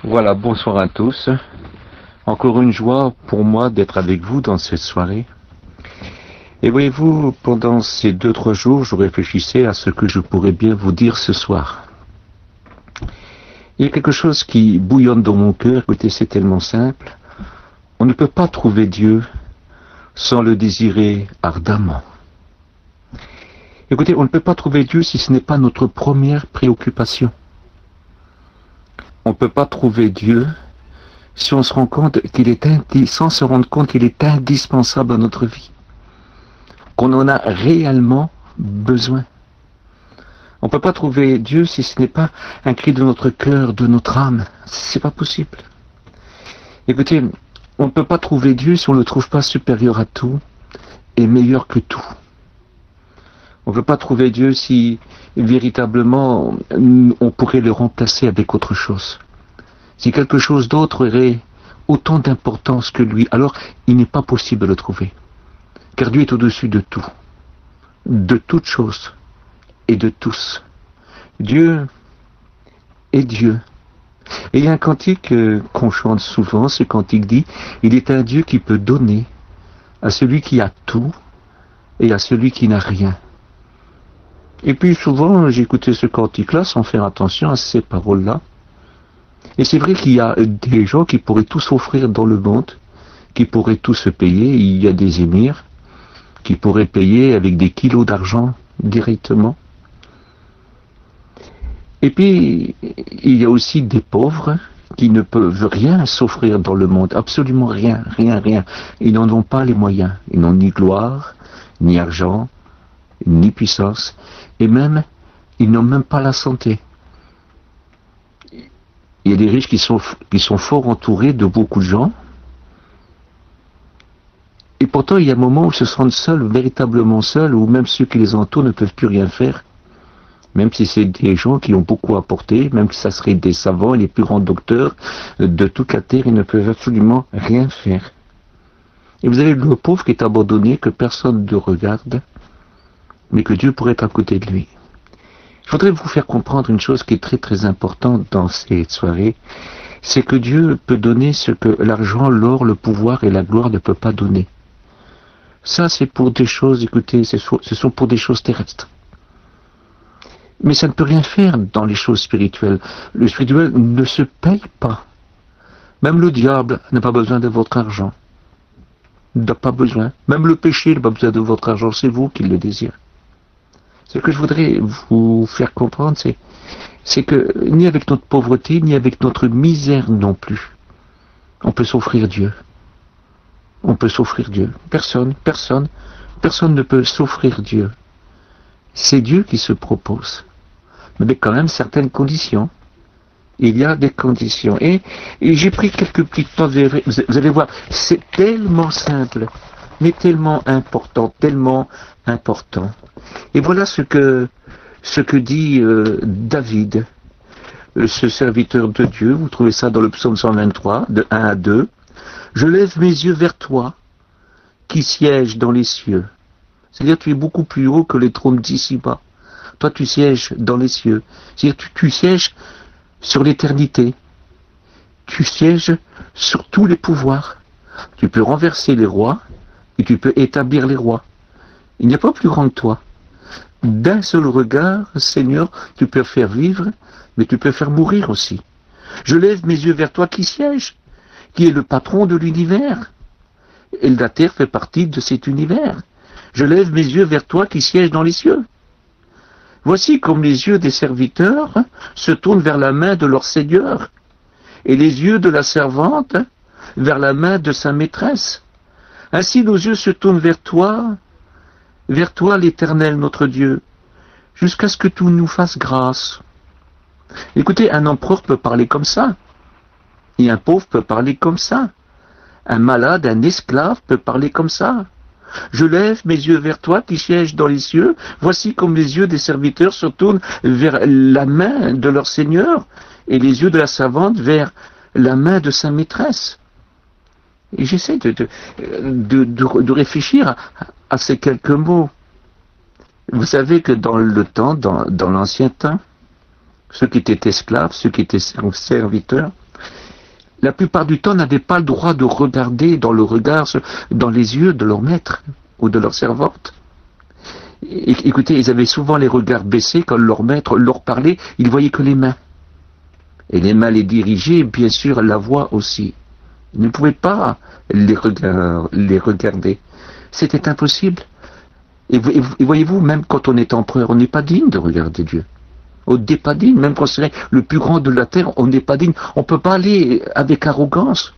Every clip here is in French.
Voilà, bonsoir à tous. Encore une joie pour moi d'être avec vous dans cette soirée. Et voyez-vous, pendant ces 2-3 jours, je réfléchissais à ce que je pourrais bien vous dire ce soir. Il y a quelque chose qui bouillonne dans mon cœur. Écoutez, c'est tellement simple. On ne peut pas trouver Dieu sans le désirer ardemment. Écoutez, on ne peut pas trouver Dieu si ce n'est pas notre première préoccupation. On ne peut pas trouver Dieu si on se rend compte sans se rendre compte qu'il est indispensable à notre vie, qu'on en a réellement besoin. On ne peut pas trouver Dieu si ce n'est pas un cri de notre cœur, de notre âme. C'est pas possible. Écoutez, on ne peut pas trouver Dieu si on ne le trouve pas supérieur à tout et meilleur que tout. On ne peut pas trouver Dieu si véritablement on pourrait le remplacer avec autre chose. Si quelque chose d'autre aurait autant d'importance que lui, alors il n'est pas possible de le trouver. Car Dieu est au-dessus de tout, de toutes choses et de tous. Dieu est Dieu. Et il y a un cantique qu'on chante souvent, ce cantique dit, il est un Dieu qui peut donner à celui qui a tout et à celui qui n'a rien. Et puis souvent, j'écoutais ce cantique-là sans faire attention à ces paroles-là. Et c'est vrai qu'il y a des gens qui pourraient tout s'offrir dans le monde, qui pourraient tout se payer. Il y a des émirs qui pourraient payer avec des kilos d'argent directement. Et puis, il y a aussi des pauvres qui ne peuvent rien s'offrir dans le monde, absolument rien, rien, rien. Ils n'en ont pas les moyens. Ils n'ont ni gloire, ni argent, ni puissance, et même, ils n'ont même pas la santé. Il y a des riches qui sont fort entourés de beaucoup de gens, et pourtant il y a un moment où ils se sentent seuls, véritablement seuls, où même ceux qui les entourent ne peuvent plus rien faire, même si c'est des gens qui ont beaucoup apporté, même si ça serait des savants, les plus grands docteurs de toute la terre, ils ne peuvent absolument rien faire. Et vous avez le pauvre qui est abandonné, que personne ne regarde, mais que Dieu pourrait être à côté de lui. Je voudrais vous faire comprendre une chose qui est très très importante dans cette soirée, c'est que Dieu peut donner ce que l'argent, l'or, le pouvoir et la gloire ne peuvent pas donner. Ça c'est pour des choses, écoutez, ce sont pour des choses terrestres. Mais ça ne peut rien faire dans les choses spirituelles. Le spirituel ne se paye pas. Même le diable n'a pas besoin de votre argent. Il n'a pas besoin. Même le péché n'a pas besoin de votre argent, c'est vous qui le désirez. Ce que je voudrais vous faire comprendre, c'est que ni avec notre pauvreté, ni avec notre misère non plus, on peut s'offrir Dieu. On peut s'offrir Dieu. Personne ne peut s'offrir Dieu. C'est Dieu qui se propose. Mais avec quand même certaines conditions. Il y a des conditions. Et j'ai pris quelques petits temps, vous allez voir, c'est tellement simple, mais tellement important, Et voilà ce que dit David, ce serviteur de Dieu. Vous trouvez ça dans le psaume 123, de 1 à 2. « Je lève mes yeux vers toi, qui sièges dans les cieux. » C'est-à-dire tu es beaucoup plus haut que les trônes d'ici-bas. Toi tu sièges dans les cieux. C'est-à-dire tu sièges sur l'éternité. Tu sièges sur tous les pouvoirs. Tu peux renverser les rois et tu peux établir les rois. Il n'y a pas plus grand que toi. D'un seul regard, Seigneur, tu peux faire vivre, mais tu peux faire mourir aussi. Je lève mes yeux vers toi qui siège, qui est le patron de l'univers. Et la terre fait partie de cet univers. Je lève mes yeux vers toi qui siège dans les cieux. Voici comme les yeux des serviteurs se tournent vers la main de leur Seigneur, et les yeux de la servante vers la main de sa maîtresse. Ainsi nos yeux se tournent vers toi l'Éternel notre Dieu, jusqu'à ce que tu nous fasses grâce. Écoutez, un empereur peut parler comme ça, et un pauvre peut parler comme ça, un malade, un esclave peut parler comme ça. Je lève mes yeux vers toi qui sièges dans les cieux, voici comme les yeux des serviteurs se tournent vers la main de leur Seigneur, et les yeux de la servante vers la main de sa maîtresse. Et j'essaie de réfléchir à ces quelques mots. Vous savez que dans l'ancien temps, ceux qui étaient esclaves, ceux qui étaient serviteurs, la plupart du temps, n'avaient pas le droit de regarder dans le regard, dans les yeux de leur maître ou de leur servante. Écoutez, ils avaient souvent les regards baissés quand leur maître leur parlait, ils voyaient que les mains. Et les mains les dirigeaient, bien sûr, la voix aussi. Ils ne pouvaient pas les regarder. C'était impossible. Et voyez-vous, même quand on est empereur, on n'est pas digne de regarder Dieu. On n'est pas digne, même quand c'est le plus grand de la terre, on n'est pas digne. On ne peut pas aller avec arrogance.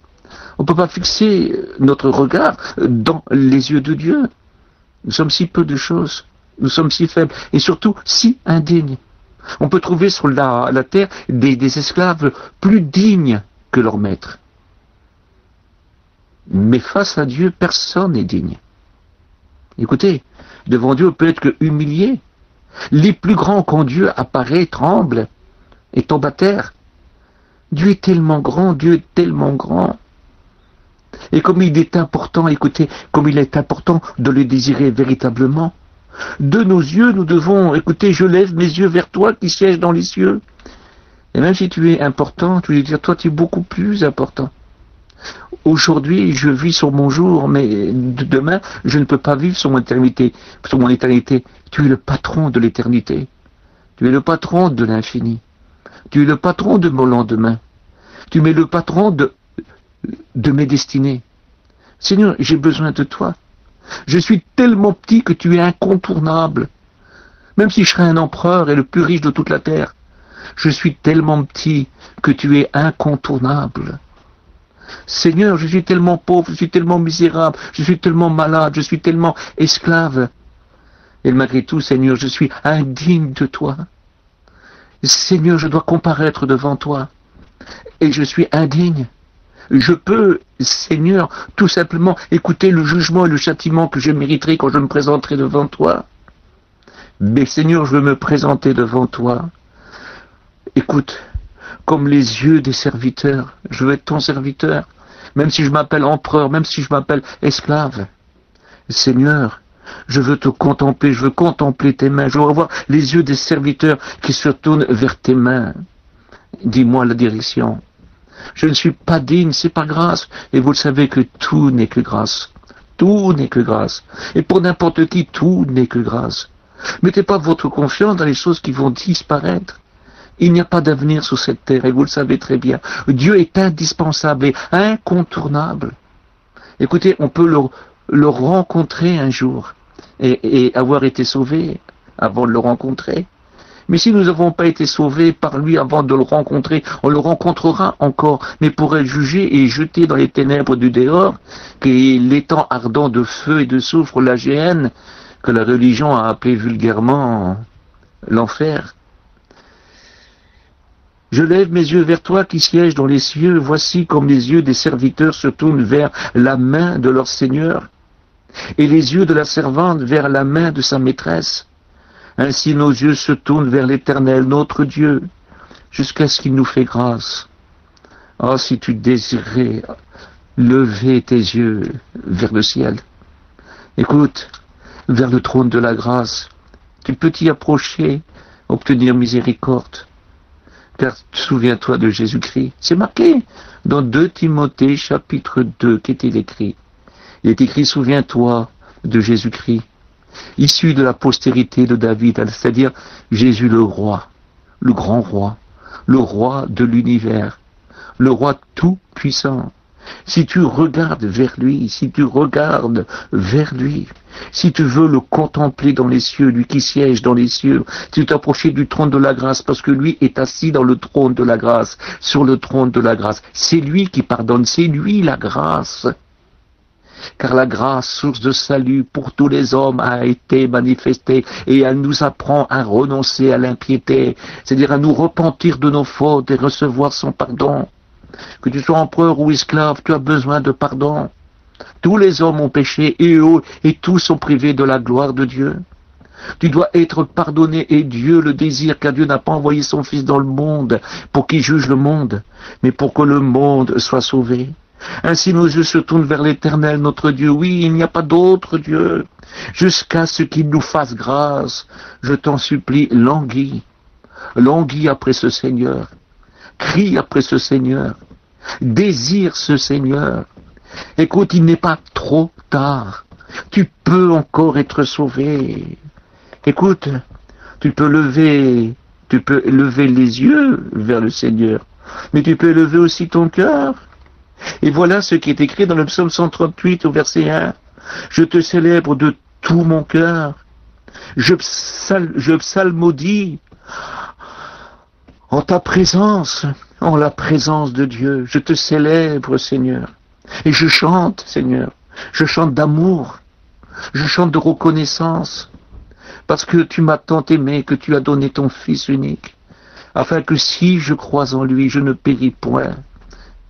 On ne peut pas fixer notre regard dans les yeux de Dieu. Nous sommes si peu de choses. Nous sommes si faibles. Et surtout, si indignes. On peut trouver sur la terre des esclaves plus dignes que leur maître. Mais face à Dieu, personne n'est digne. Écoutez, devant Dieu, on peut être que humilié. Les plus grands, quand Dieu apparaît, tremblent et tombent à terre. Dieu est tellement grand, Dieu est tellement grand. Et comme il est important, écoutez, comme il est important de le désirer véritablement, de nos yeux, nous devons, écoutez, je lève mes yeux vers toi qui sièges dans les cieux. Et même si tu es important, tu veux dire, toi tu es beaucoup plus important. Aujourd'hui, je vis sur mon jour, mais demain, je ne peux pas vivre sur mon éternité. Tu es le patron de l'éternité. Tu es le patron de l'infini. Tu es le patron de mon lendemain. Tu es le patron de mes destinées. Seigneur, j'ai besoin de toi. Je suis tellement petit que tu es incontournable. Même si je serais un empereur et le plus riche de toute la terre, je suis tellement petit que tu es incontournable. Seigneur, je suis tellement pauvre, je suis tellement misérable, je suis tellement malade, je suis tellement esclave. Et malgré tout, Seigneur, je suis indigne de toi. Seigneur, je dois comparaître devant toi. Et je suis indigne. Je peux, Seigneur, tout simplement écouter le jugement et le châtiment que je mériterai quand je me présenterai devant toi. Mais Seigneur, je veux me présenter devant toi. Écoute, comme les yeux des serviteurs, je veux être ton serviteur, même si je m'appelle empereur, même si je m'appelle esclave. Seigneur, je veux te contempler, je veux contempler tes mains, je veux avoir les yeux des serviteurs qui se tournent vers tes mains. Dis-moi la direction. Je ne suis pas digne, c'est pas grâce. Et vous le savez que tout n'est que grâce. Tout n'est que grâce. Et pour n'importe qui, tout n'est que grâce. Mettez pas votre confiance dans les choses qui vont disparaître. Il n'y a pas d'avenir sur cette terre, et vous le savez très bien. Dieu est indispensable et incontournable. Écoutez, on peut le rencontrer un jour et avoir été sauvé avant de le rencontrer. Mais si nous n'avons pas été sauvés par lui avant de le rencontrer, on le rencontrera encore, mais pour être jugé et jeté dans les ténèbres du dehors, qui est l'étang ardent de feu et de soufre, la géhenne, que la religion a appelé vulgairement l'enfer. Je lève mes yeux vers toi qui sièges dans les cieux, voici comme les yeux des serviteurs se tournent vers la main de leur Seigneur, et les yeux de la servante vers la main de sa maîtresse. Ainsi nos yeux se tournent vers l'Éternel, notre Dieu, jusqu'à ce qu'il nous fait grâce. Oh, si tu désirais lever tes yeux vers le ciel, écoute, vers le trône de la grâce, tu peux t'y approcher, obtenir miséricorde. Car souviens-toi de Jésus-Christ. C'est marqué dans 2 Timothée chapitre 2 qu'est-il écrit. Il est écrit, souviens-toi de Jésus-Christ, issu de la postérité de David, c'est-à-dire Jésus le roi, le grand roi, le roi de l'univers, le roi tout-puissant. Si tu regardes vers lui, si tu veux le contempler dans les cieux, lui qui siège dans les cieux, si tu t'approches du trône de la grâce, parce que lui est assis dans le trône de la grâce, sur le trône de la grâce, c'est lui qui pardonne, c'est lui la grâce. Car la grâce, source de salut pour tous les hommes, a été manifestée et elle nous apprend à renoncer à l'impiété, c'est-à-dire à nous repentir de nos fautes et recevoir son pardon. Que tu sois empereur ou esclave, tu as besoin de pardon. Tous les hommes ont péché et tous sont privés de la gloire de Dieu. Tu dois être pardonné et Dieu le désire, car Dieu n'a pas envoyé son Fils dans le monde pour qu'il juge le monde, mais pour que le monde soit sauvé. Ainsi nos yeux se tournent vers l'Éternel, notre Dieu. Oui, il n'y a pas d'autre Dieu. Jusqu'à ce qu'il nous fasse grâce, je t'en supplie, languis après ce Seigneur. Crie après ce Seigneur. Désire ce Seigneur. Écoute, il n'est pas trop tard. Tu peux encore être sauvé. Écoute, tu peux lever les yeux vers le Seigneur, mais tu peux lever aussi ton cœur. Et voilà ce qui est écrit dans le psaume 138 au verset 1. Je te célèbre de tout mon cœur. Je psalmodie en ta présence, en la présence de Dieu. Je te célèbre, Seigneur. Et je chante, Seigneur. Je chante d'amour. Je chante de reconnaissance. Parce que tu m'as tant aimé que tu as donné ton Fils unique. Afin que si je crois en lui, je ne péris point,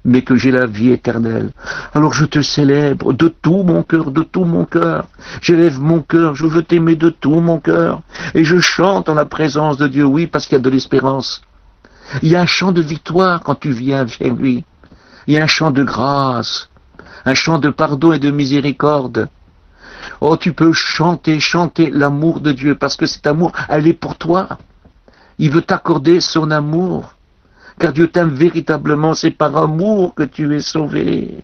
mais que j'ai la vie éternelle. Alors je te célèbre de tout mon cœur, de tout mon cœur. J'élève mon cœur, je veux t'aimer de tout mon cœur. Et je chante en la présence de Dieu, oui, parce qu'il y a de l'espérance. Il y a un chant de victoire quand tu viens vers lui. Il y a un chant de grâce, un chant de pardon et de miséricorde. Oh, tu peux chanter l'amour de Dieu, parce que cet amour, elle est pour toi. Il veut t'accorder son amour. Car Dieu t'aime véritablement, c'est par amour que tu es sauvé.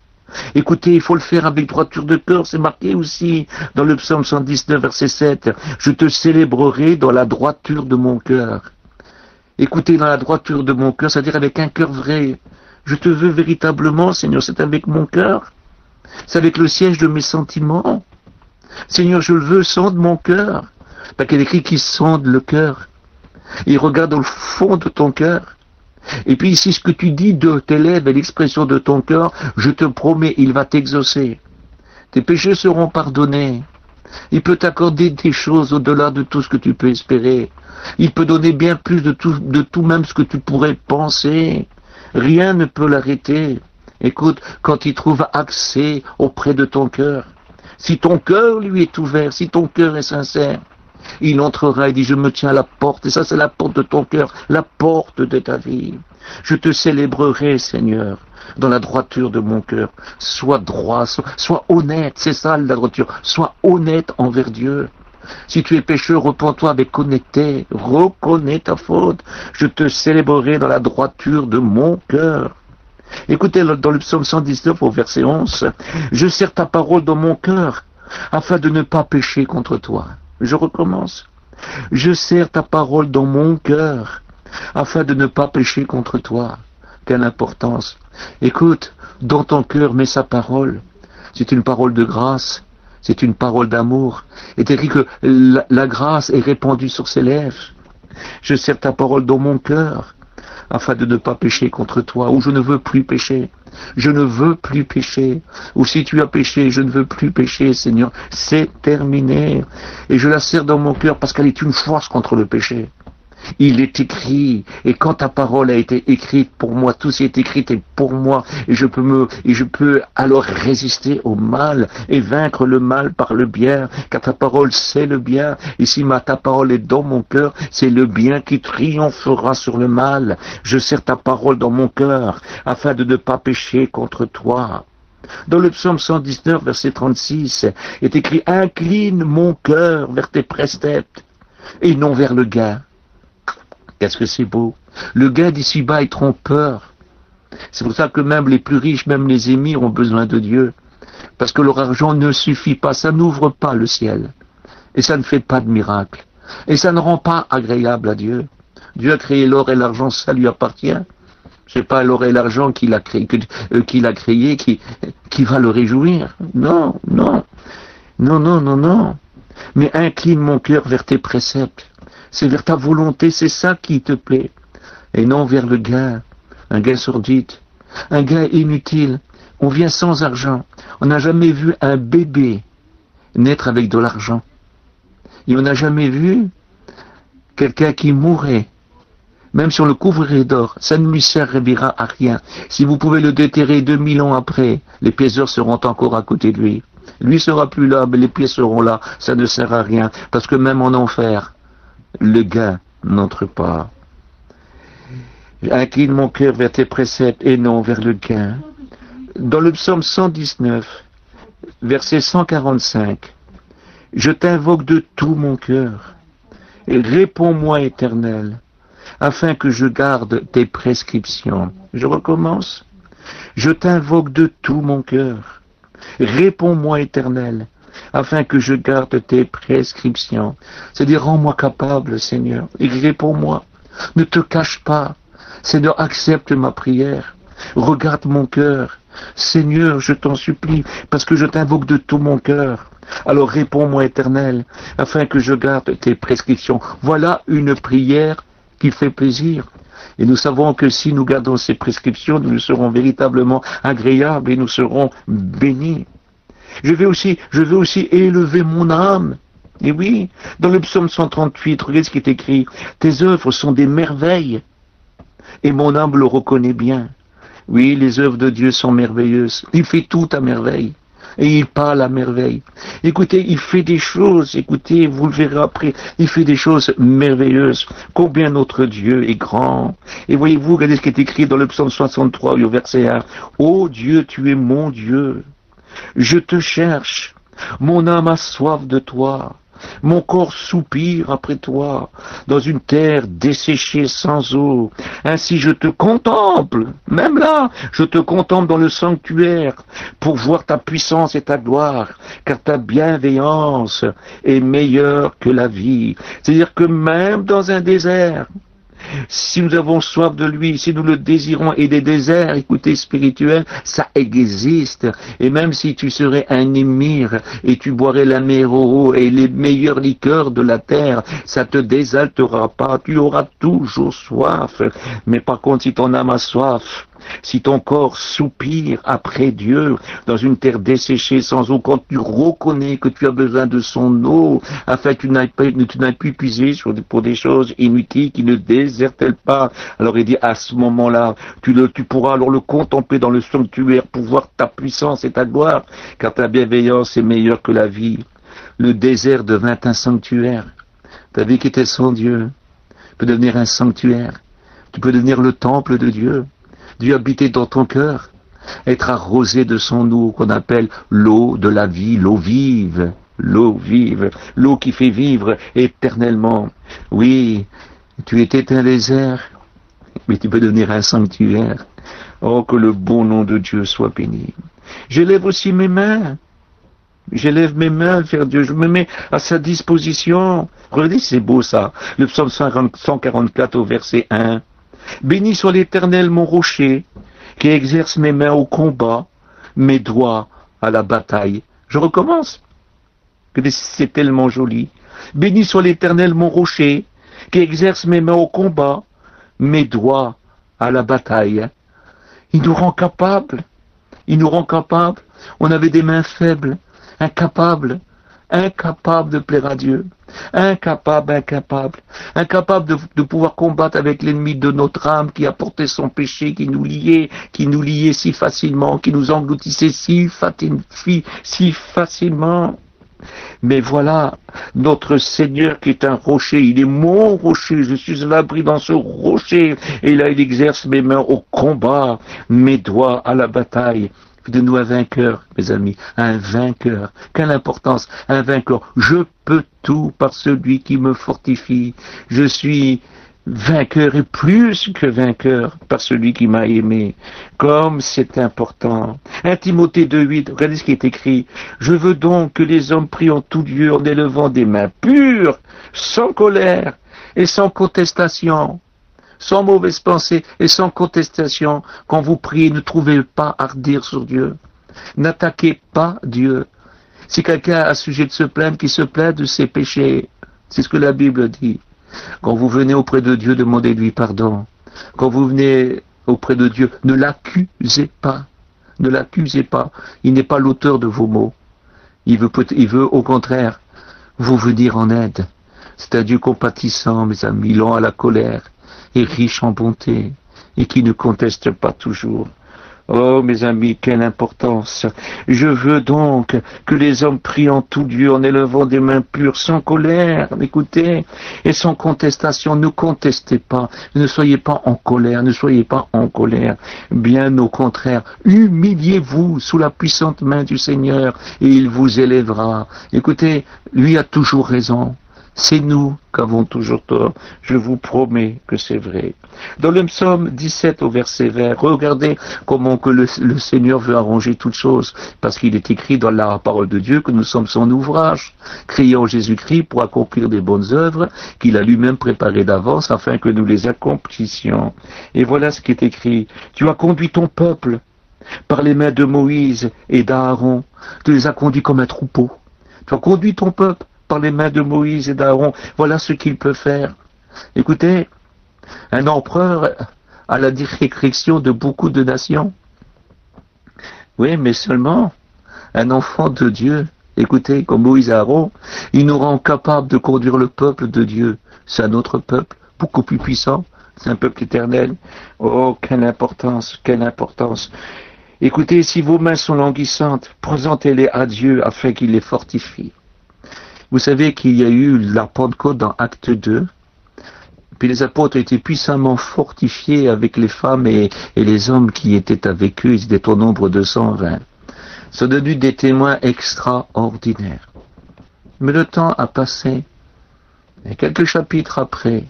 Écoutez, il faut le faire avec droiture de cœur, c'est marqué aussi dans le psaume 119, verset 7. Je te célébrerai dans la droiture de mon cœur. Écoutez, dans la droiture de mon cœur, c'est-à-dire avec un cœur vrai. Je te veux véritablement, Seigneur, c'est avec mon cœur. C'est avec le siège de mes sentiments. Seigneur, je le veux, sonde mon cœur. Parce qu'il est écrit qu'il sonde le cœur. Il regarde au fond de ton cœur. Et puis si ce que tu dis de tes lèvres est l'expression de ton cœur, je te promets, il va t'exaucer. Tes péchés seront pardonnés. Il peut t'accorder des choses au-delà de tout ce que tu peux espérer. Il peut donner bien plus de tout même ce que tu pourrais penser. Rien ne peut l'arrêter. Écoute, quand il trouve accès auprès de ton cœur, si ton cœur lui est ouvert, si ton cœur est sincère, il entrera et dit, je me tiens à la porte, et ça c'est la porte de ton cœur, la porte de ta vie. Je te célébrerai, Seigneur, dans la droiture de mon cœur. Sois droit, sois honnête, c'est ça la droiture, sois honnête envers Dieu. Si tu es pécheur, repens-toi avec honnêteté, reconnais ta faute. Je te célébrerai dans la droiture de mon cœur. Écoutez, dans le psaume 119 au verset 11, je serre ta parole dans mon cœur, afin de ne pas pécher contre toi. Je recommence. Je serre ta parole dans mon cœur, afin de ne pas pécher contre toi. Quelle importance. Écoute, dans ton cœur, mets sa parole. C'est une parole de grâce, c'est une parole d'amour. Il est écrit que la grâce est répandue sur ses lèvres. Je serre ta parole dans mon cœur, afin de ne pas pécher contre toi, ou je ne veux plus pécher. Je ne veux plus pécher. Ou si tu as péché, je ne veux plus pécher, Seigneur. C'est terminé. Et je la serre dans mon cœur parce qu'elle est une force contre le péché. Il est écrit, et quand ta parole a été écrite pour moi, tout ce qui est écrit est pour moi, et je peux alors résister au mal, et vaincre le mal par le bien, car ta parole c'est le bien, et si ta parole est dans mon cœur, c'est le bien qui triomphera sur le mal. Je serre ta parole dans mon cœur, afin de ne pas pécher contre toi. Dans le psaume 119, verset 36, est écrit, incline mon cœur vers tes préceptes, et non vers le gain. Qu'est-ce que c'est beau. Le gain d'ici-bas est trompeur. C'est pour ça que même les plus riches, même les émirs ont besoin de Dieu. Parce que leur argent ne suffit pas, ça n'ouvre pas le ciel. Et ça ne fait pas de miracle. Et ça ne rend pas agréable à Dieu. Dieu a créé l'or et l'argent, ça lui appartient. C'est pas l'or et l'argent qu'il a créé, qui va le réjouir. Non, non. Non, non, non, non. Mais incline mon cœur vers tes préceptes. C'est vers ta volonté, c'est ça qui te plaît. Et non vers le gain, un gain sordide, un gain inutile. On vient sans argent. On n'a jamais vu un bébé naître avec de l'argent. Et on n'a jamais vu quelqu'un qui mourrait, même si on le couvrirait d'or, ça ne lui servira à rien. Si vous pouvez le déterrer 2000 ans après, les pièces d'or seront encore à côté de lui. Lui sera plus là, mais les pièces seront là, ça ne sert à rien. Parce que même en enfer, le gain n'entre pas. Incline mon cœur vers tes préceptes et non vers le gain. Dans le psaume 119, verset 145, je t'invoque de tout mon cœur et réponds-moi, Éternel, afin que je garde tes prescriptions. Je recommence. Je t'invoque de tout mon cœur. Réponds-moi, Éternel, afin que je garde tes prescriptions. C'est-à-dire, rends-moi capable, Seigneur, et réponds-moi. Ne te cache pas. Seigneur, accepte ma prière. Regarde mon cœur. Seigneur, je t'en supplie, parce que je t'invoque de tout mon cœur. Alors réponds-moi, Éternel, afin que je garde tes prescriptions. Voilà une prière qui fait plaisir. Et nous savons que si nous gardons ces prescriptions, nous serons véritablement agréables et nous serons bénis. Je vais aussi élever mon âme. Et oui, dans le psaume 138, regardez ce qui est écrit. Tes œuvres sont des merveilles. Et mon âme le reconnaît bien. Oui, les œuvres de Dieu sont merveilleuses. Il fait tout à merveille. Et il parle à merveille. Écoutez, il fait des choses, écoutez, vous le verrez après, il fait des choses merveilleuses. Combien notre Dieu est grand. Et voyez-vous, regardez ce qui est écrit dans le psaume 63, au verset 1. Ô Dieu, tu es mon Dieu. Je te cherche. Mon âme a soif de toi. Mon corps soupire après toi, dans une terre desséchée sans eau. Ainsi je te contemple, même là, je te contemple dans le sanctuaire, pour voir ta puissance et ta gloire, car ta bienveillance est meilleure que la vie. C'est-à-dire que même dans un désert, si nous avons soif de lui, si nous le désirons, et des déserts, écoutez, spirituels, ça existe. Et même si tu serais un émir et tu boirais la mer au haut et les meilleures liqueurs de la terre, ça te désaltera pas. Tu auras toujours soif. Mais par contre, si ton âme a soif, si ton corps soupire après Dieu, dans une terre desséchée sans eau, quand tu reconnais que tu as besoin de son eau, afin que tu n'ailles plus puiser pour des choses inutiles qui ne désertèlent pas, alors il dit, à ce moment-là, tu pourras alors le contempler dans le sanctuaire pour voir ta puissance et ta gloire, car ta bienveillance est meilleure que la vie. Le désert devint un sanctuaire. Ta vie qui était sans Dieu peut devenir un sanctuaire. Tu peux devenir le temple de Dieu. Dieu habiter dans ton cœur, être arrosé de son eau qu'on appelle l'eau de la vie, l'eau vive, l'eau qui fait vivre éternellement. Oui, tu étais un désert, mais tu peux devenir un sanctuaire. Oh, que le bon nom de Dieu soit béni. J'élève aussi mes mains. J'élève mes mains vers Dieu, je me mets à sa disposition. Regardez, c'est beau ça. Le psaume 144 au verset 1. Béni soit l'Éternel mon rocher, qui exerce mes mains au combat, mes doigts à la bataille. Je recommence. C'est tellement joli. Béni soit l'Éternel mon rocher, qui exerce mes mains au combat, mes doigts à la bataille. Il nous rend capables. Il nous rend capables. On avait des mains faibles, incapables de plaire à Dieu. Incapable de pouvoir combattre avec l'ennemi de notre âme qui apportait son péché, qui nous liait si facilement, qui nous engloutissait si facilement. Mais voilà, notre Seigneur qui est un rocher, il est mon rocher, je suis à l'abri dans ce rocher, et là il exerce mes mains au combat, mes doigts à la bataille. De nous un vainqueur, mes amis, un vainqueur. Quelle importance, un vainqueur. Je peux tout par celui qui me fortifie. Je suis vainqueur et plus que vainqueur par celui qui m'a aimé. Comme c'est important. 1 Timothée 2,8, regardez ce qui est écrit. Je veux donc que les hommes prient en tout lieu en élevant des mains pures, sans colère et sans contestation. Sans mauvaise pensée et sans contestation, quand vous priez, ne trouvez pas à redire sur Dieu. N'attaquez pas Dieu. Si quelqu'un a sujet de se plaindre, qu'il se plaint de ses péchés. C'est ce que la Bible dit. Quand vous venez auprès de Dieu, demandez-lui pardon. Quand vous venez auprès de Dieu, ne l'accusez pas. Ne l'accusez pas. Il n'est pas l'auteur de vos maux. Il veut au contraire vous venir en aide. C'est un Dieu compatissant, mes amis, lent à la colère, et riche en bonté, et qui ne conteste pas toujours. Oh, mes amis, quelle importance! Je veux donc que les hommes prient en tout lieu en élevant des mains pures, sans colère, écoutez, et sans contestation. Ne contestez pas, ne soyez pas en colère, Bien au contraire, humiliez-vous sous la puissante main du Seigneur, et il vous élèvera. Écoutez, lui a toujours raison. C'est nous qu'avons toujours tort. Je vous promets que c'est vrai. Dans le psaume 17 au verset 20, regardez comment que le Seigneur veut arranger toutes choses, parce qu'il est écrit dans la parole de Dieu que nous sommes son ouvrage, créé en Jésus-Christ pour accomplir des bonnes œuvres qu'il a lui-même préparées d'avance afin que nous les accomplissions. Et voilà ce qui est écrit. Tu as conduit ton peuple par les mains de Moïse et d'Aaron. Tu les as conduits comme un troupeau. Tu as conduit ton peuple par les mains de Moïse et d'Aaron. Voilà ce qu'il peut faire. Écoutez, un empereur a la direction de beaucoup de nations. Oui, mais seulement un enfant de Dieu, écoutez, comme Moïse et Aaron, il nous rend capables de conduire le peuple de Dieu. C'est un autre peuple, beaucoup plus puissant. C'est un peuple éternel. Oh, quelle importance, quelle importance. Écoutez, si vos mains sont languissantes, présentez-les à Dieu afin qu'il les fortifie. Vous savez qu'il y a eu la Pentecôte dans Acte 2, puis les apôtres étaient puissamment fortifiés avec les femmes et les hommes qui étaient avec eux, ils étaient au nombre de 120. Ça a devenu des témoins extraordinaires. Mais le temps a passé, et quelques chapitres après,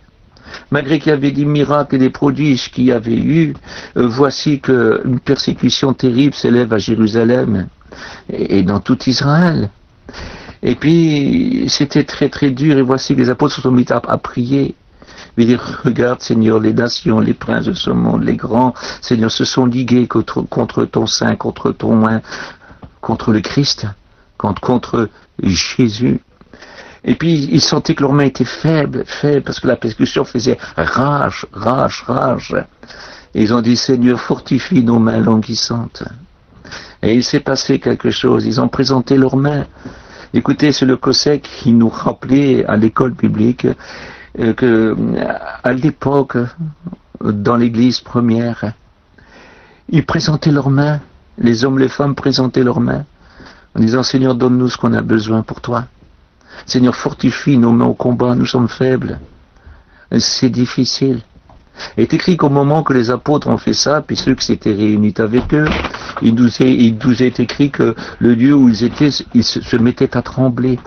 malgré qu'il y avait des miracles et des prodiges qu'il y avait eu, voici qu'une persécution terrible s'élève à Jérusalem et dans tout Israël. Et puis, c'était très très dur, et voici que les apôtres se sont mis à prier. Mais ils disent, regarde Seigneur, les nations, les princes de ce monde, les grands, Seigneur, se sont ligués contre ton Saint, contre ton Oint, contre le Christ, contre Jésus. Et puis, ils sentaient que leurs mains étaient faibles, parce que la persécution faisait rage. Et ils ont dit, Seigneur, fortifie nos mains languissantes. Et il s'est passé quelque chose, ils ont présenté leurs mains. Écoutez, c'est le Cossec qui nous rappelait à l'école biblique que à l'époque, dans l'église première, ils présentaient leurs mains, les hommes, les femmes présentaient leurs mains, en disant, Seigneur, donne-nous ce qu'on a besoin pour toi. Seigneur, fortifie nos mains au combat, nous sommes faibles. C'est difficile. Il est écrit qu'au moment que les apôtres ont fait ça, puis ceux qui s'étaient réunis avec eux, il nous est écrit que le lieu où ils étaient, ils se mettaient à trembler.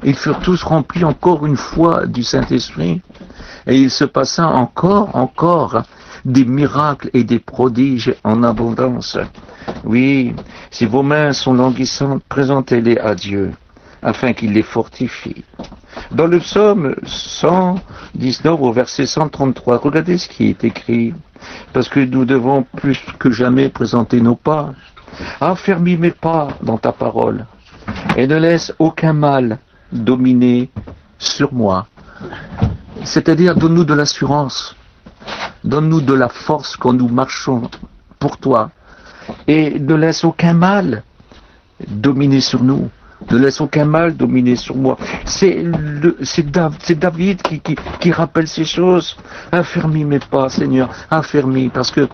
Ils furent tous remplis encore une fois du Saint-Esprit, et il se passa encore des miracles et des prodiges en abondance. Oui, si vos mains sont languissantes, présentez-les à Dieu, afin qu'il les fortifie. Dans le psaume 119 au verset 133, regardez ce qui est écrit, parce que nous devons plus que jamais présenter nos pas. Affermis mes pas dans ta parole, et ne laisse aucun mal dominer sur moi. C'est-à-dire, donne-nous de l'assurance, donne-nous de la force quand nous marchons pour toi, et ne laisse aucun mal dominer sur nous. Ne laisse aucun mal dominer sur moi. C'est David qui rappelle ces choses. Affermis mes pas, Seigneur, affermis, parce que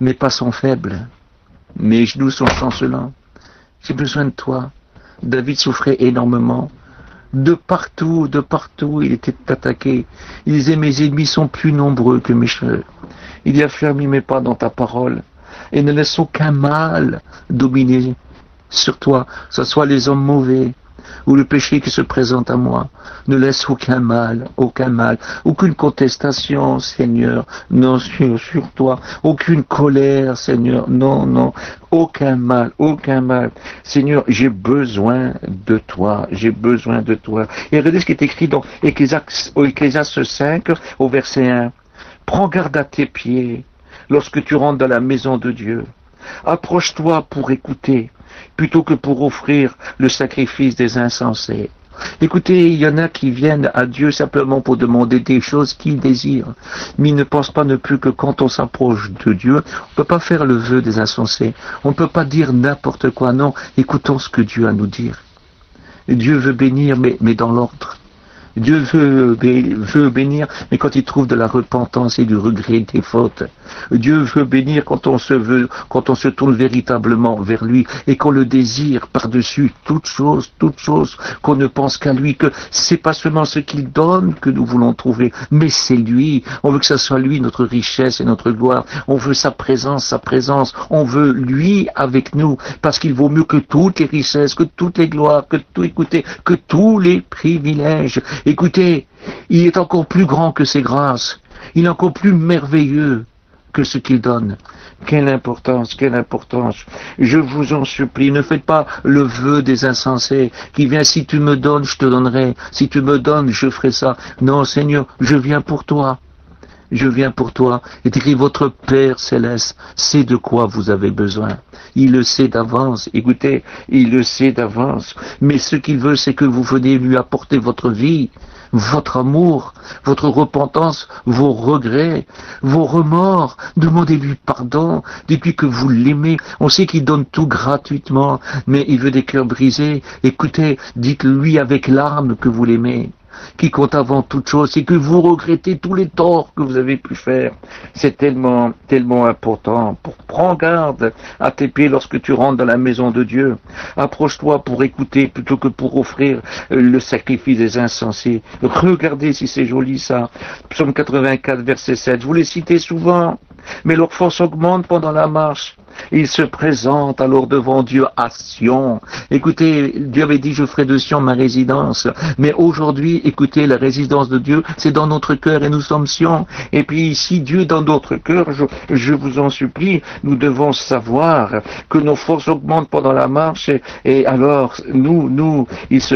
mes pas sont faibles, mes genoux sont chancelants. J'ai besoin de toi. David souffrait énormément. De partout, il était attaqué. Il disait, mes ennemis sont plus nombreux que mes cheveux. Il dit, affermis mes pas dans ta parole, et ne laisse aucun mal dominer sur toi, que ce soit les hommes mauvais ou le péché qui se présente à moi. Ne laisse aucun mal, aucune contestation, Seigneur, non sur toi, aucune colère, Seigneur, non, aucun mal. Seigneur, j'ai besoin de toi. Et regardez ce qui est écrit dans Ecclésiaste 5 au verset 1. Prends garde à tes pieds lorsque tu rentres dans la maison de Dieu. Approche-toi pour écouter, plutôt que pour offrir le sacrifice des insensés. Écoutez, il y en a qui viennent à Dieu simplement pour demander des choses qu'ils désirent, mais ils ne pensent pas non plus que quand on s'approche de Dieu, on ne peut pas faire le vœu des insensés, on ne peut pas dire n'importe quoi, non, écoutons ce que Dieu a à nous dire. Dieu veut bénir, mais dans l'ordre. Dieu veut bénir, mais quand il trouve de la repentance et du regret des fautes. Dieu veut bénir quand on se tourne véritablement vers lui et qu'on le désire par-dessus toute chose, qu'on ne pense qu'à lui, que c'est pas seulement ce qu'il donne que nous voulons trouver, mais c'est lui. On veut que ce soit lui notre richesse et notre gloire. On veut sa présence. On veut lui avec nous, parce qu'il vaut mieux que toutes les richesses, que toutes les gloires, que tous les privilèges. Écoutez, il est encore plus grand que ses grâces. Il est encore plus merveilleux que ce qu'il donne. Quelle importance, quelle importance. Je vous en supplie, ne faites pas le vœu des insensés qui vient, si tu me donnes, je te donnerai. Si tu me donnes, je ferai ça. Non, Seigneur, je viens pour toi. Je viens pour toi. Et écrit, votre Père céleste sait de quoi vous avez besoin. Il le sait d'avance. Écoutez, il le sait d'avance. Mais ce qu'il veut, c'est que vous veniez lui apporter votre vie, votre amour, votre repentance, vos regrets, vos remords. Demandez-lui pardon. Dites-lui que vous l'aimez. On sait qu'il donne tout gratuitement, mais il veut des cœurs brisés. Écoutez, dites-lui avec larmes que vous l'aimez. Qui compte avant toute chose, c'est que vous regrettez tous les torts que vous avez pu faire. C'est tellement, tellement important. Prends garde à tes pieds lorsque tu rentres dans la maison de Dieu. Approche-toi pour écouter plutôt que pour offrir le sacrifice des insensés. Regardez si c'est joli ça. Psaume 84, verset 7. Je vous l'ai cité souvent. Mais leur force augmente pendant la marche. Ils se présentent alors devant Dieu à Sion. Écoutez, Dieu avait dit, je ferai de Sion ma résidence. Mais aujourd'hui, écoutez, la résidence de Dieu, c'est dans notre cœur et nous sommes Sion. Et puis, si Dieu est dans notre cœur, je vous en supplie, nous devons savoir que nos forces augmentent pendant la marche. Et alors, nous, on se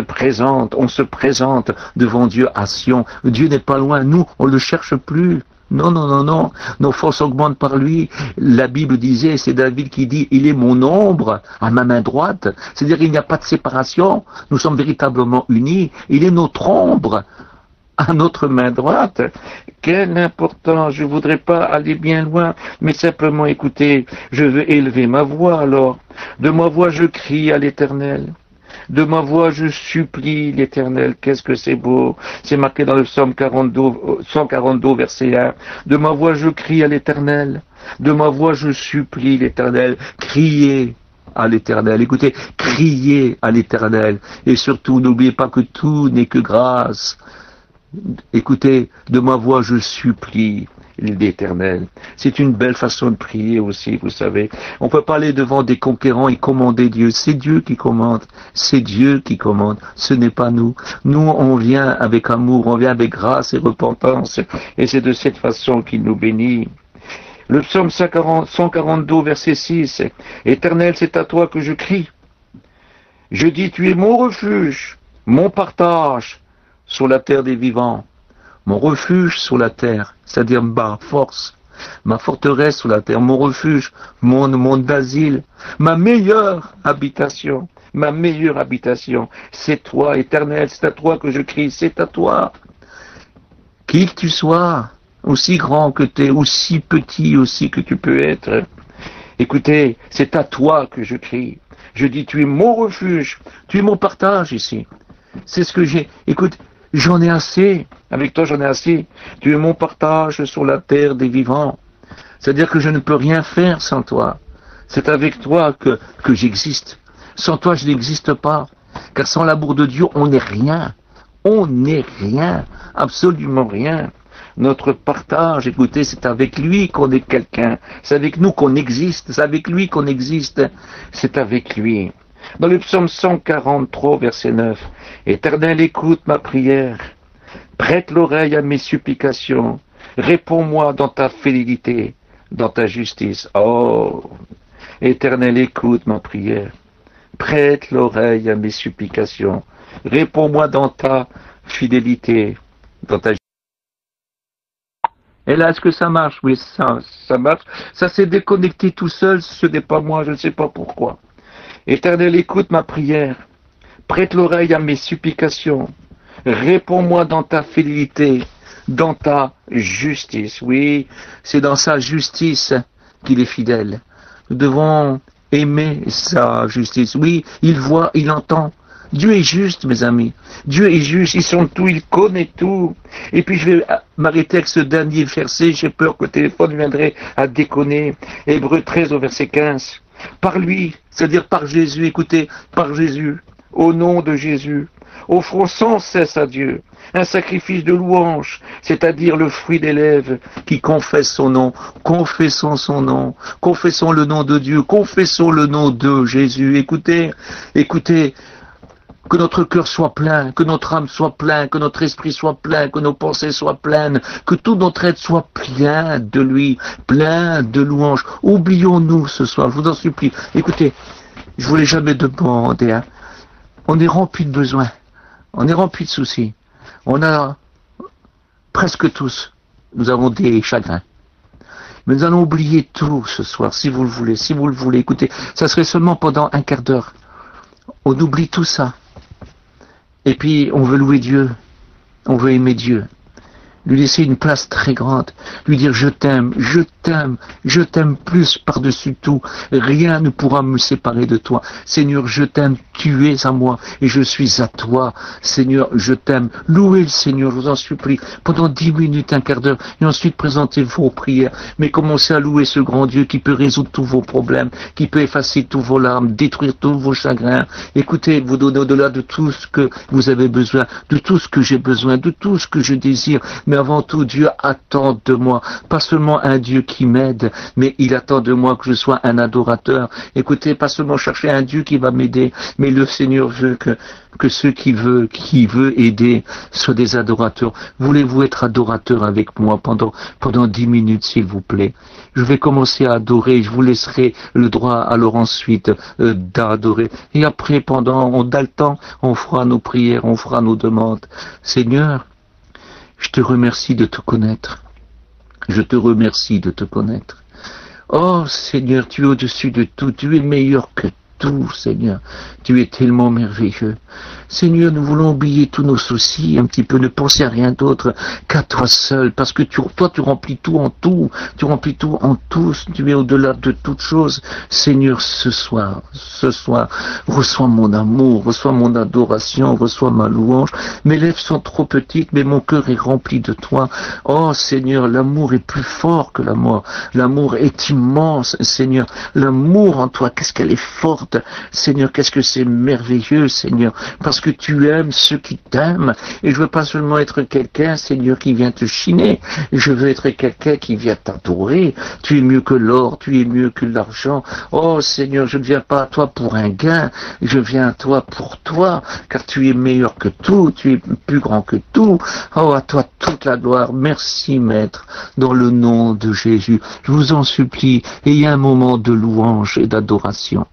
présente devant Dieu à Sion. Dieu n'est pas loin, nous, on le cherche plus. Non, non, non, non. Nos forces augmentent par lui. La Bible disait, c'est David qui dit, il est mon ombre à ma main droite. C'est-à-dire qu'il n'y a pas de séparation. Nous sommes véritablement unis. Il est notre ombre à notre main droite. Quelle importance. Je voudrais pas aller bien loin, mais simplement écoutez, je veux élever ma voix alors. De ma voix, je crie à l'Éternel. De ma voix, je supplie l'Éternel. Qu'est-ce que c'est beau. C'est marqué dans le psaume 142, verset 1. De ma voix, je crie à l'Éternel. De ma voix, je supplie l'Éternel. Criez à l'Éternel. Écoutez, criez à l'Éternel. Et surtout, n'oubliez pas que tout n'est que grâce. Écoutez, de ma voix, je supplie l'Éternel. C'est une belle façon de prier aussi, vous savez. On peut pas aller devant des conquérants et commander Dieu. C'est Dieu qui commande. C'est Dieu qui commande. Ce n'est pas nous. Nous, on vient avec amour, on vient avec grâce et repentance. Et c'est de cette façon qu'il nous bénit. Le psaume 142, verset 6. Éternel, c'est à toi que je crie. Je dis, tu es mon refuge, mon partage sur la terre des vivants. Mon refuge sur la terre, c'est-à-dire ma force, ma forteresse sur la terre, mon refuge, mon asile, ma meilleure habitation, c'est toi, Éternel, c'est à toi que je crie, c'est à toi. Qui que tu sois, aussi grand que tu es, aussi petit aussi que tu peux être, écoutez, c'est à toi que je crie. Je dis, tu es mon refuge, tu es mon partage ici. C'est ce que j'ai. Écoute, j'en ai assez. Avec toi, j'en ai assez. Tu es mon partage sur la terre des vivants. C'est-à-dire que je ne peux rien faire sans toi. C'est avec toi que j'existe. Sans toi, je n'existe pas. Car sans l'amour de Dieu, on n'est rien. On n'est rien. Absolument rien. Notre partage, écoutez, c'est avec lui qu'on est quelqu'un. C'est avec nous qu'on existe. C'est avec lui qu'on existe. C'est avec lui. Dans le psaume 143, verset 9, Éternel, écoute ma prière, prête l'oreille à mes supplications, réponds-moi dans ta fidélité, dans ta justice. Oh, Éternel, écoute ma prière, prête l'oreille à mes supplications, réponds-moi dans ta fidélité, dans ta justice. Et là, est-ce que ça marche? Oui, ça marche. Ça s'est déconnecté tout seul, ce n'est pas moi, je ne sais pas pourquoi. Éternel, écoute ma prière, prête l'oreille à mes supplications, réponds-moi dans ta fidélité, dans ta justice. Oui, c'est dans sa justice qu'il est fidèle. Nous devons aimer sa justice. Oui, il voit, il entend. Dieu est juste, mes amis. Dieu est juste, il sent tout, il connaît tout. Et puis je vais m'arrêter avec ce dernier verset, j'ai peur que le téléphone viendrait à déconner. Hébreux 13 au verset 15. Par lui, c'est-à-dire par Jésus, écoutez, par Jésus, au nom de Jésus, offrons sans cesse à Dieu un sacrifice de louange, c'est-à-dire le fruit des lèvres qui confesse son nom. Confessons son nom, confessons le nom de Dieu, confessons le nom de Jésus. Écoutez, Que notre cœur soit plein, que notre âme soit pleine, que notre esprit soit plein, que nos pensées soient pleines, que tout notre être soit plein de lui, plein de louanges. Oublions-nous ce soir, je vous en supplie. Écoutez, je vous l'ai jamais demandé, hein. On est rempli de besoins, on est rempli de soucis. On a presque tous, nous avons des chagrins. Mais nous allons oublier tout ce soir, si vous le voulez, si vous le voulez. Écoutez, ça serait seulement pendant un quart d'heure. On oublie tout ça. Et puis, on veut louer Dieu. On veut aimer Dieu. Lui laisser une place très grande. Lui dire, je t'aime, je t'aime, je t'aime plus par-dessus tout. Rien ne pourra me séparer de toi. Seigneur, je t'aime, tu es à moi et je suis à toi. Seigneur, je t'aime. Louez le Seigneur, je vous en supplie, pendant 10 minutes, un quart d'heure, et ensuite présentez vos prières. Mais commencez à louer ce grand Dieu qui peut résoudre tous vos problèmes, qui peut effacer tous vos larmes, détruire tous vos chagrins. Écoutez, vous donnez au-delà de tout ce que vous avez besoin, de tout ce que j'ai besoin, de tout ce que je désire. Mais avant tout, Dieu attend de moi, pas seulement un Dieu qui m'aide, mais il attend de moi que je sois un adorateur. Écoutez, pas seulement chercher un Dieu qui va m'aider, mais le Seigneur veut que ceux qui veut aider soient des adorateurs. Voulez-vous être adorateur avec moi pendant 10 minutes, s'il vous plaît? Je vais commencer à adorer, je vous laisserai le droit alors ensuite d'adorer. Et après, pendant on a le temps, on fera nos prières, on fera nos demandes. Seigneur, je te remercie de te connaître. Je te remercie de te connaître. Oh Seigneur, tu es au-dessus de tout, tu es meilleur que tout, Seigneur. Tu es tellement merveilleux. Seigneur, nous voulons oublier tous nos soucis, un petit peu, ne penser à rien d'autre qu'à toi seul, parce que toi, tu remplis tout en tout, tu remplis tout en tous, tu es au-delà de toute chose. Seigneur, ce soir, reçois mon amour, reçois mon adoration, reçois ma louange. Mes lèvres sont trop petites, mais mon cœur est rempli de toi. Oh Seigneur, l'amour est plus fort que la mort. L'amour est immense, Seigneur. L'amour en toi, qu'est-ce qu'elle est forte. Seigneur, qu'est-ce que c'est merveilleux, Seigneur, parce que tu aimes ceux qui t'aiment. Et je veux pas seulement être quelqu'un, Seigneur, qui vient te chiner. Je veux être quelqu'un qui vient t'adorer. Tu es mieux que l'or, tu es mieux que l'argent. Oh Seigneur, je ne viens pas à toi pour un gain, je viens à toi pour toi, car tu es meilleur que tout, tu es plus grand que tout. Oh, à toi toute la gloire. Merci, Maître, dans le nom de Jésus. Je vous en supplie, ayez un moment de louange et d'adoration.